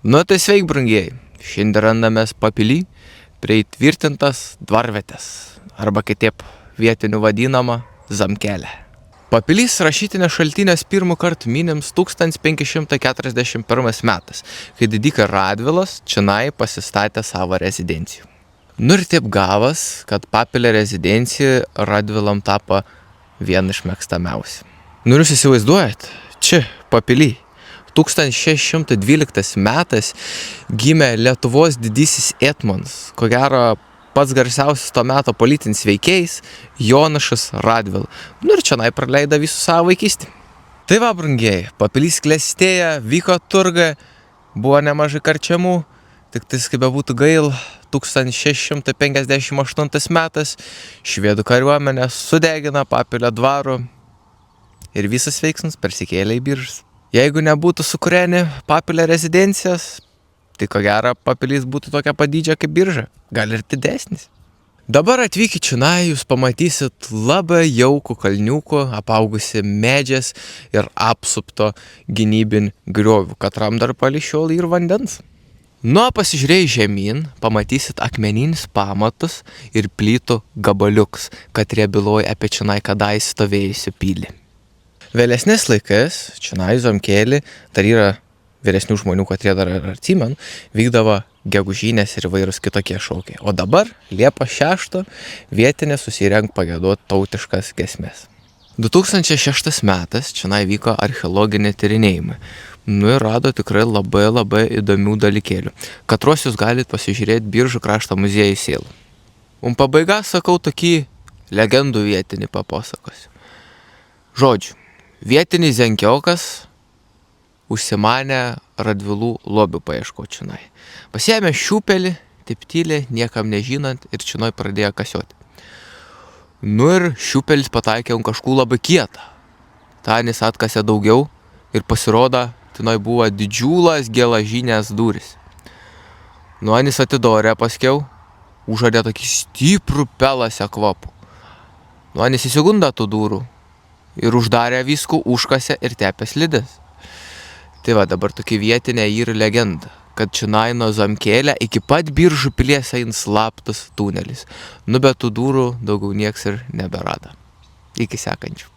Nu tai sveik, brangieji. Šiandien randamės Papily prie įtvirtintas dvarvietės, arba kitaip vietinių vadinama Zamkelė. Papilys rašytinės šaltinės pirmą kartą minims 1541 metais, kai didikas Radvilas čionai pasistatė savo rezidencijų. Nu ir taip gavas, kad Papilė rezidencija Radvilam tapo viena iš mėgstamiausių. Nu ir jūs įsivaizduojat, čia Papily 1612 metais gimė Lietuvos didysis etmonas, ko gero pats garsiausias to meto politinis veikėjas Jonašas Radvila. Nu ir čionai praleido visų savo vaikystę. Tai va, brangieji, Papilys klestėja, vyko turgai, buvo nemažai karčiamų, tik tais kaip bebūtų gaila, 1658 metais švedų kariuomenė sudegina Papilio dvarų ir visas veiksmas persikėlė į Biržus. Jeigu nebūtų sukūreni Papilio rezidencijas, tai ko gero Papilys būtų tokia padydžia kaip Birža, gal ir didesnis. Dabar atvykę čionai jūs pamatysit labai jaukų kalniukų, apaugusi medžiais ir apsupto gynybin griovių, katram dar palei šiol ir vandens. Nu, pasižiūrėjai žemyn, pamatysit akmeninis pamatus ir plytų gabaliuks, kad byloja apie čionai kadais stovėjusią pilį. Vėlesnės laikais, čionai Zamkelį, dar yra vyresnių žmonių, kad jie dar atsimenu, vykdavo gegužinės ir įvairūs kitokie šokiai. O dabar, Liepos 6, vietinė susirenk pagiedot tautiškas giesmes. 2006 metais čionai vyko archeologiniai tyrinėjimai. Nu ir rado tikrai labai įdomių dalykėlių. Katros jūs galite pasižiūrėti Biržų krašto muziejų sielų. Pabaiga, sakau, tokį legendų vietinį papasakosiu. Žodžiu. Vietinis zenkiokas užsimanė Radvilų lobių paieško čionai. Pasiėmė šiupelį, taip tyliai, niekam nežinant, ir čionai pradėjo kasioti. Nu ir šiupelis pataikė ant kažkų labai kietą. Tanis atkasė daugiau ir pasirodo, tenai buvo didžiulas gelažinės durys. Nu, anis atidorė paskiau, užadė tokį stiprų pelasę kvapų. Nu, anis įsigunda tų durų. Ir uždarė viskų, užkasė ir tepė slides. Tai va, dabar tokia vietinė ir legenda, kad čionai nuo Zamkelė iki pat Biržų pilies eina slaptas tunelis. Nu, bet tų durų daugiau nieks ir neberado. Iki sekančių.